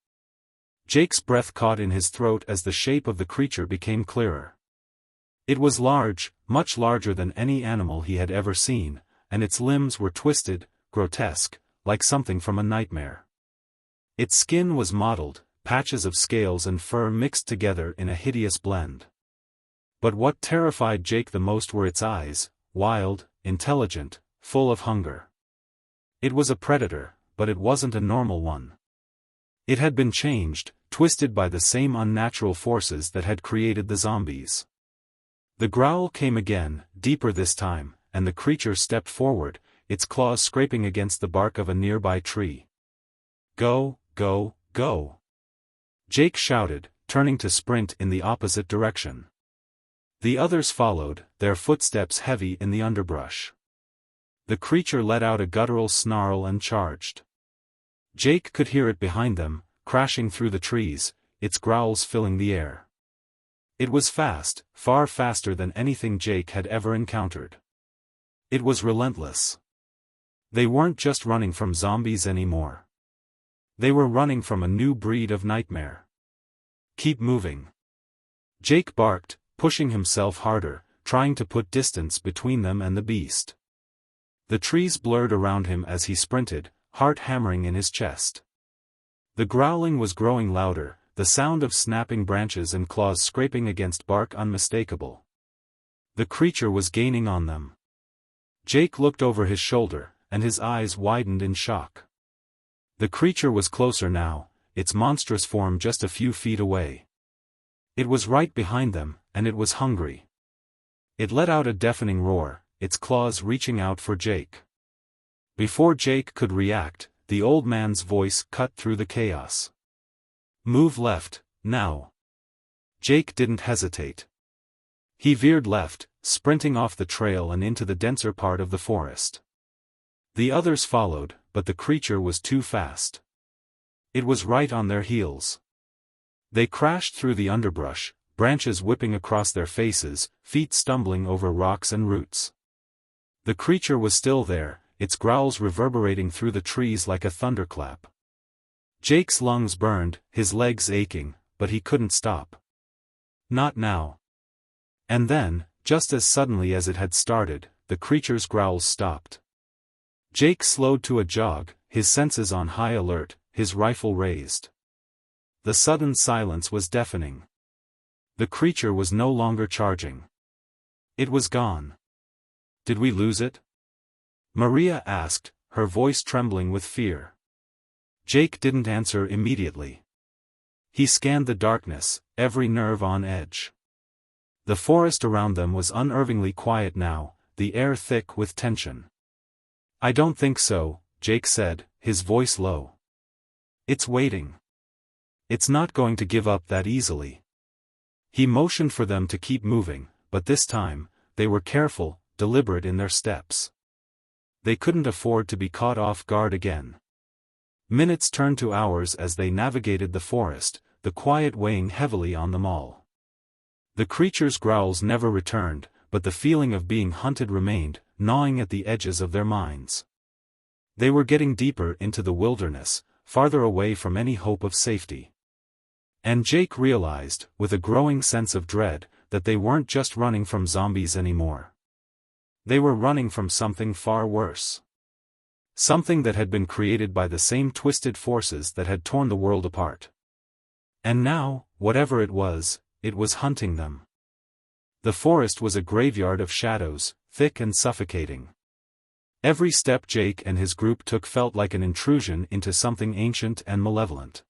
Jake's breath caught in his throat as the shape of the creature became clearer. It was large, much larger than any animal he had ever seen, and its limbs were twisted, grotesque, like something from a nightmare. Its skin was mottled, patches of scales and fur mixed together in a hideous blend. But what terrified Jake the most were its eyes, wild, intelligent, full of hunger. It was a predator, but it wasn't a normal one. It had been changed, twisted by the same unnatural forces that had created the zombies. The growl came again, deeper this time, and the creature stepped forward, its claws scraping against the bark of a nearby tree. Go, go, go! Jake shouted, turning to sprint in the opposite direction. The others followed, their footsteps heavy in the underbrush. The creature let out a guttural snarl and charged. Jake could hear it behind them, crashing through the trees, its growls filling the air. It was fast, far faster than anything Jake had ever encountered. It was relentless. They weren't just running from zombies anymore. They were running from a new breed of nightmare. Keep moving. Jake barked, pushing himself harder, trying to put distance between them and the beast. The trees blurred around him as he sprinted, heart hammering in his chest. The growling was growing louder, the sound of snapping branches and claws scraping against bark unmistakable. The creature was gaining on them. Jake looked over his shoulder, and his eyes widened in shock. The creature was closer now, its monstrous form just a few feet away. It was right behind them, and it was hungry. It let out a deafening roar, its claws reaching out for Jake. Before Jake could react, the old man's voice cut through the chaos. Move left, now. Jake didn't hesitate. He veered left, sprinting off the trail and into the denser part of the forest. The others followed, but the creature was too fast. It was right on their heels. They crashed through the underbrush, branches whipping across their faces, feet stumbling over rocks and roots. The creature was still there, its growls reverberating through the trees like a thunderclap. Jake's lungs burned, his legs aching, but he couldn't stop. Not now. And then, just as suddenly as it had started, the creature's growls stopped. Jake slowed to a jog, his senses on high alert, his rifle raised. The sudden silence was deafening. The creature was no longer charging. It was gone. Did we lose it? Maria asked, her voice trembling with fear. Jake didn't answer immediately. He scanned the darkness, every nerve on edge. The forest around them was unnervingly quiet now, the air thick with tension. I don't think so, Jake said, his voice low. It's waiting. It's not going to give up that easily. He motioned for them to keep moving, but this time, they were careful, deliberate in their steps. They couldn't afford to be caught off guard again. Minutes turned to hours as they navigated the forest, the quiet weighing heavily on them all. The creature's growls never returned, but the feeling of being hunted remained, gnawing at the edges of their minds. They were getting deeper into the wilderness, farther away from any hope of safety. And Jake realized, with a growing sense of dread, that they weren't just running from zombies anymore. They were running from something far worse. Something that had been created by the same twisted forces that had torn the world apart. And now, whatever it was hunting them. The forest was a graveyard of shadows, thick and suffocating. Every step Jake and his group took felt like an intrusion into something ancient and malevolent.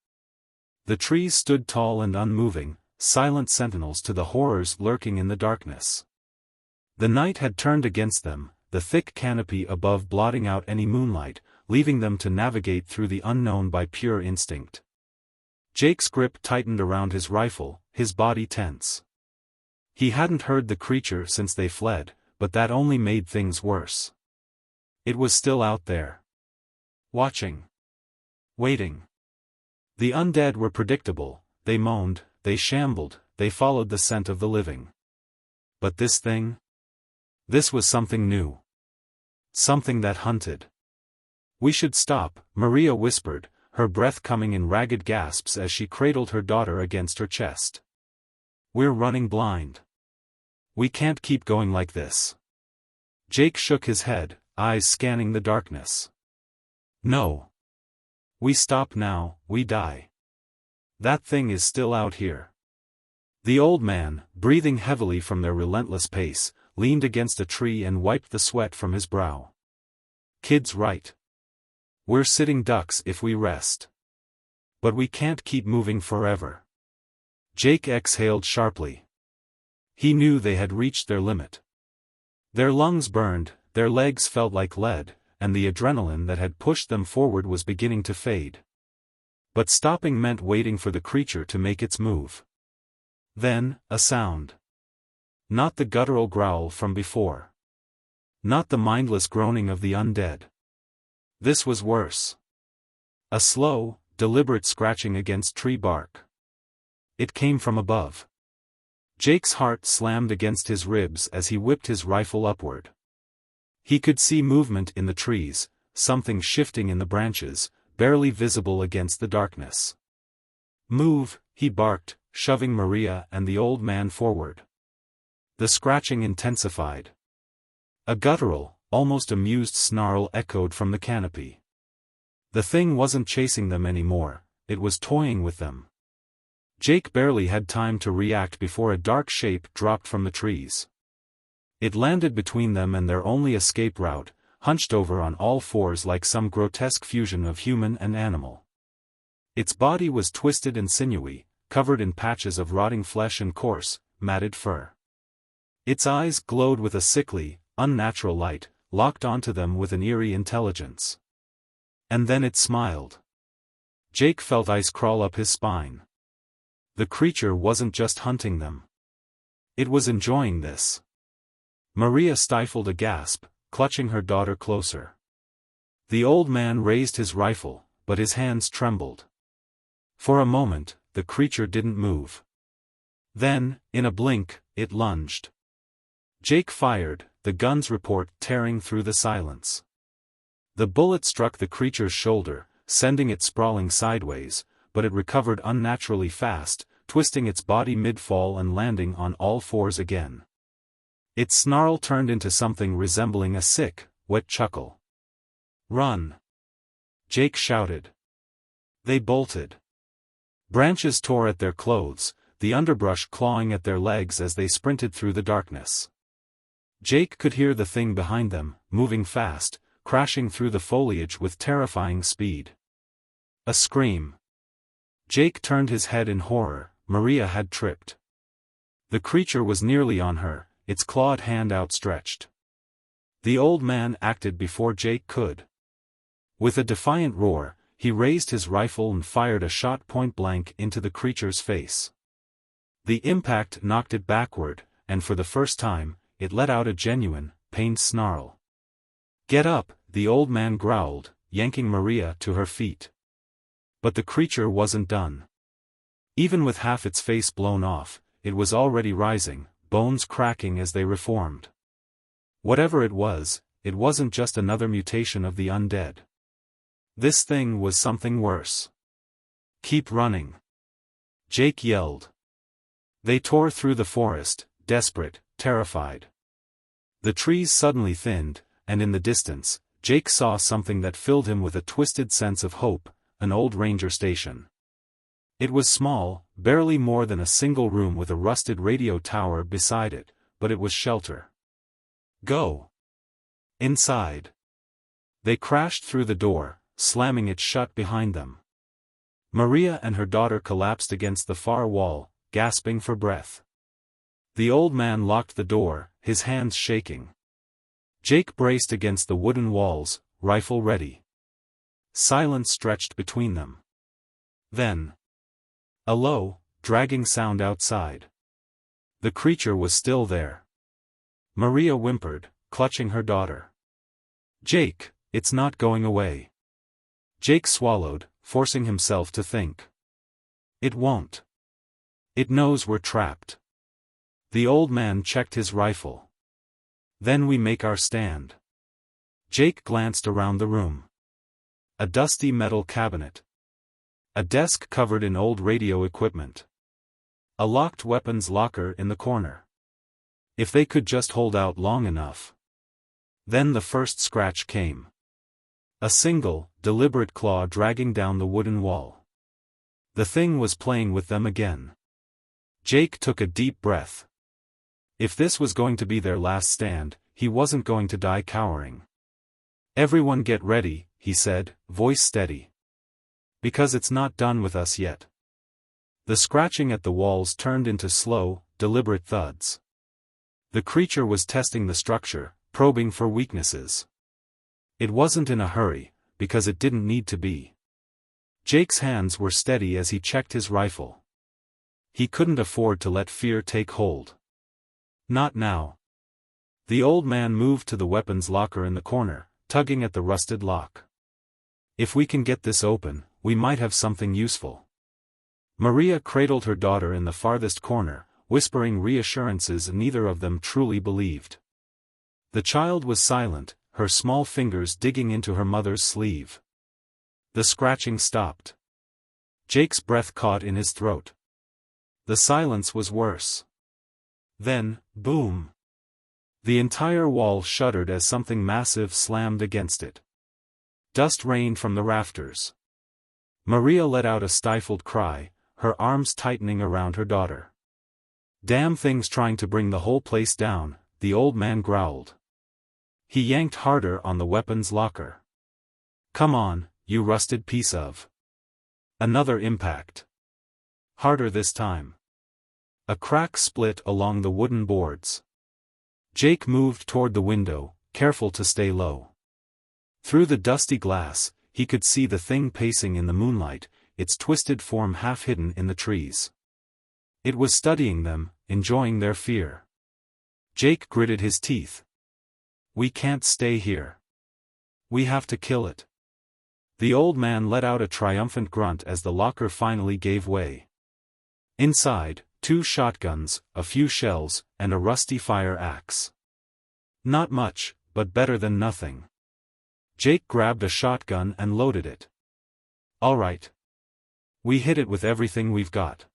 The trees stood tall and unmoving, silent sentinels to the horrors lurking in the darkness. The night had turned against them, the thick canopy above blotting out any moonlight, leaving them to navigate through the unknown by pure instinct. Jake's grip tightened around his rifle, his body tense. He hadn't heard the creature since they fled, but that only made things worse. It was still out there. Watching. Waiting. The undead were predictable, they moaned, they shambled, they followed the scent of the living. But this thing? This was something new. Something that hunted. "We should stop," Maria whispered, her breath coming in ragged gasps as she cradled her daughter against her chest. "We're running blind. We can't keep going like this." Jake shook his head, eyes scanning the darkness. "No. We stop now, we die. That thing is still out here." The old man, breathing heavily from their relentless pace, leaned against a tree and wiped the sweat from his brow. "Kid's right. We're sitting ducks if we rest. But we can't keep moving forever." Jake exhaled sharply. He knew they had reached their limit. Their lungs burned, their legs felt like lead, and the adrenaline that had pushed them forward was beginning to fade. But stopping meant waiting for the creature to make its move. Then, a sound. Not the guttural growl from before. Not the mindless groaning of the undead. This was worse. A slow, deliberate scratching against tree bark. It came from above. Jake's heart slammed against his ribs as he whipped his rifle upward. He could see movement in the trees, something shifting in the branches, barely visible against the darkness. "Move," he barked, shoving Maria and the old man forward. The scratching intensified. A guttural, almost amused snarl echoed from the canopy. The thing wasn't chasing them anymore, it was toying with them. Jake barely had time to react before a dark shape dropped from the trees. It landed between them and their only escape route, hunched over on all fours like some grotesque fusion of human and animal. Its body was twisted and sinewy, covered in patches of rotting flesh and coarse, matted fur. Its eyes glowed with a sickly, unnatural light, locked onto them with an eerie intelligence. And then it smiled. Jake felt ice crawl up his spine. The creature wasn't just hunting them. It was enjoying this. Maria stifled a gasp, clutching her daughter closer. The old man raised his rifle, but his hands trembled. For a moment, the creature didn't move. Then, in a blink, it lunged. Jake fired, the gun's report tearing through the silence. The bullet struck the creature's shoulder, sending it sprawling sideways, but it recovered unnaturally fast, twisting its body mid-fall and landing on all fours again. Its snarl turned into something resembling a sick, wet chuckle. "Run!" Jake shouted. They bolted. Branches tore at their clothes, the underbrush clawing at their legs as they sprinted through the darkness. Jake could hear the thing behind them, moving fast, crashing through the foliage with terrifying speed. A scream. Jake turned his head in horror. Maria had tripped. The creature was nearly on her, its clawed hand outstretched. The old man acted before Jake could. With a defiant roar, he raised his rifle and fired a shot point-blank into the creature's face. The impact knocked it backward, and for the first time, it let out a genuine, pained snarl. "Get up," the old man growled, yanking Maria to her feet. But the creature wasn't done. Even with half its face blown off, it was already rising, bones cracking as they reformed. Whatever it wasn't just another mutation of the undead. This thing was something worse. "Keep running!" Jake yelled. They tore through the forest, desperate, terrified. The trees suddenly thinned, and in the distance, Jake saw something that filled him with a twisted sense of hope, an old ranger station. It was small, barely more than a single room with a rusted radio tower beside it, but it was shelter. Go inside. They crashed through the door, slamming it shut behind them. Maria and her daughter collapsed against the far wall, gasping for breath. The old man locked the door, his hands shaking. Jake braced against the wooden walls, rifle ready. Silence stretched between them. Then, a low, dragging sound outside. The creature was still there. Maria whimpered, clutching her daughter. Jake, it's not going away. Jake swallowed, forcing himself to think. It won't. It knows we're trapped. The old man checked his rifle. Then we make our stand. Jake glanced around the room. A dusty metal cabinet. A desk covered in old radio equipment. A locked weapons locker in the corner. If they could just hold out long enough. Then the first scratch came. A single, deliberate claw dragging down the wooden wall. The thing was playing with them again. Jake took a deep breath. If this was going to be their last stand, he wasn't going to die cowering. Everyone get ready, he said, voice steady. Because it's not done with us yet. The scratching at the walls turned into slow, deliberate thuds. The creature was testing the structure, probing for weaknesses. It wasn't in a hurry, because it didn't need to be. Jake's hands were steady as he checked his rifle. He couldn't afford to let fear take hold. Not now. The old man moved to the weapons locker in the corner, tugging at the rusted lock. If we can get this open, we might have something useful. Maria cradled her daughter in the farthest corner, whispering reassurances neither of them truly believed. The child was silent, her small fingers digging into her mother's sleeve. The scratching stopped. Jake's breath caught in his throat. The silence was worse. Then, boom. The entire wall shuddered as something massive slammed against it. Dust rained from the rafters. Maria let out a stifled cry, her arms tightening around her daughter. Damn thing's trying to bring the whole place down, the old man growled. He yanked harder on the weapons locker. Come on, you rusted piece of. Another impact. Harder this time. A crack split along the wooden boards. Jake moved toward the window, careful to stay low. Through the dusty glass, he could see the thing pacing in the moonlight, its twisted form half hidden in the trees. It was studying them, enjoying their fear. Jake gritted his teeth. We can't stay here. We have to kill it. The old man let out a triumphant grunt as the locker finally gave way. Inside, 2 shotguns, a few shells, and a rusty fire axe. Not much, but better than nothing. Jake grabbed a shotgun and loaded it. All right. We hit it with everything we've got.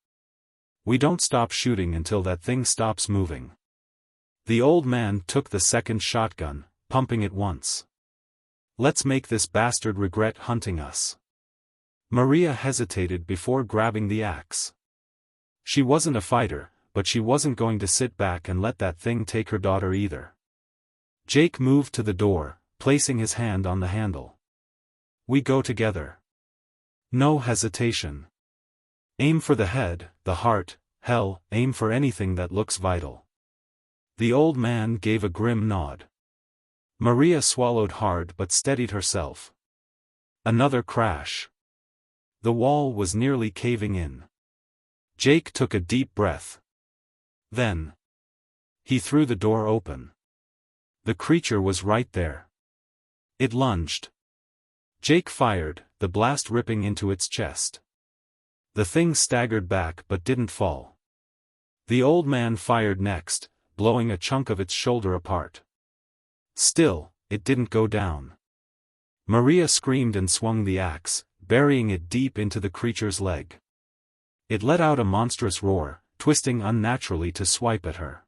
We don't stop shooting until that thing stops moving. The old man took the second shotgun, pumping it once. Let's make this bastard regret hunting us. Maria hesitated before grabbing the axe. She wasn't a fighter, but she wasn't going to sit back and let that thing take her daughter either. Jake moved to the door, placing his hand on the handle. We go together. No hesitation. Aim for the head, the heart, hell, aim for anything that looks vital. The old man gave a grim nod. Maria swallowed hard but steadied herself. Another crash. The wall was nearly caving in. Jake took a deep breath. Then, he threw the door open. The creature was right there. It lunged. Jake fired, the blast ripping into its chest. The thing staggered back but didn't fall. The old man fired next, blowing a chunk of its shoulder apart. Still, it didn't go down. Maria screamed and swung the axe, burying it deep into the creature's leg. It let out a monstrous roar, twisting unnaturally to swipe at her.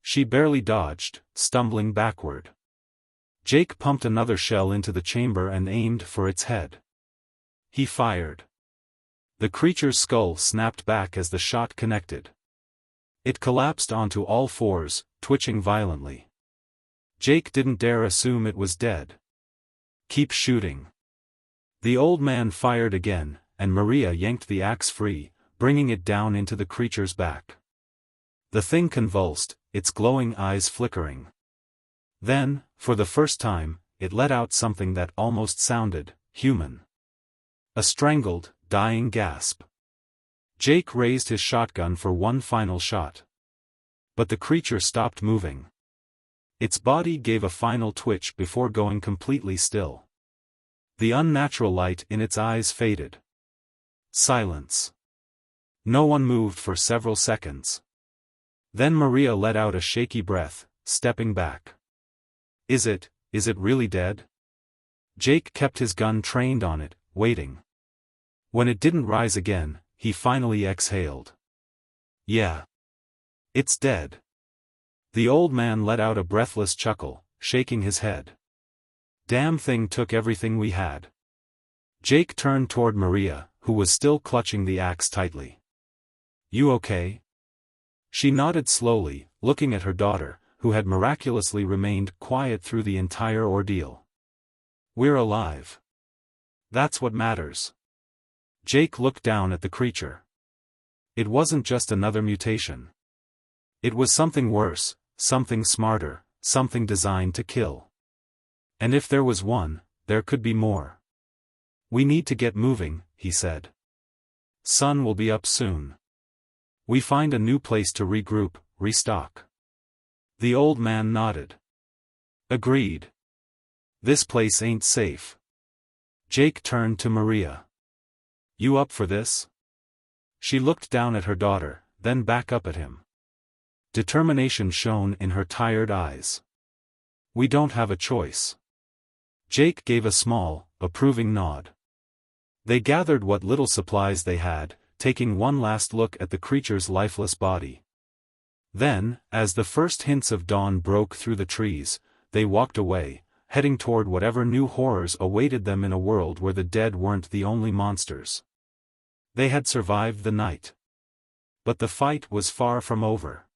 She barely dodged, stumbling backward. Jake pumped another shell into the chamber and aimed for its head. He fired. The creature's skull snapped back as the shot connected. It collapsed onto all fours, twitching violently. Jake didn't dare assume it was dead. "Keep shooting." The old man fired again, and Maria yanked the axe free, bringing it down into the creature's back. The thing convulsed, its glowing eyes flickering. Then, for the first time, it let out something that almost sounded human. A strangled, dying gasp. Jake raised his shotgun for one final shot. But the creature stopped moving. Its body gave a final twitch before going completely still. The unnatural light in its eyes faded. Silence. No one moved for several seconds. Then Maria let out a shaky breath, stepping back. Is it really dead?" Jake kept his gun trained on it, waiting. When it didn't rise again, he finally exhaled. "Yeah. It's dead." The old man let out a breathless chuckle, shaking his head. "Damn thing took everything we had." Jake turned toward Maria, who was still clutching the axe tightly. "You okay?" She nodded slowly, looking at her daughter, who had miraculously remained quiet through the entire ordeal. "We're alive. That's what matters." Jake looked down at the creature. It wasn't just another mutation. It was something worse, something smarter, something designed to kill. And if there was one, there could be more. "We need to get moving," he said. "Sun will be up soon. We find a new place to regroup, restock." The old man nodded. "Agreed. This place ain't safe." Jake turned to Maria. "You up for this?" She looked down at her daughter, then back up at him. Determination shone in her tired eyes. "We don't have a choice." Jake gave a small, approving nod. They gathered what little supplies they had, taking one last look at the creature's lifeless body. Then, as the first hints of dawn broke through the trees, they walked away, heading toward whatever new horrors awaited them in a world where the dead weren't the only monsters. They had survived the night. But the fight was far from over.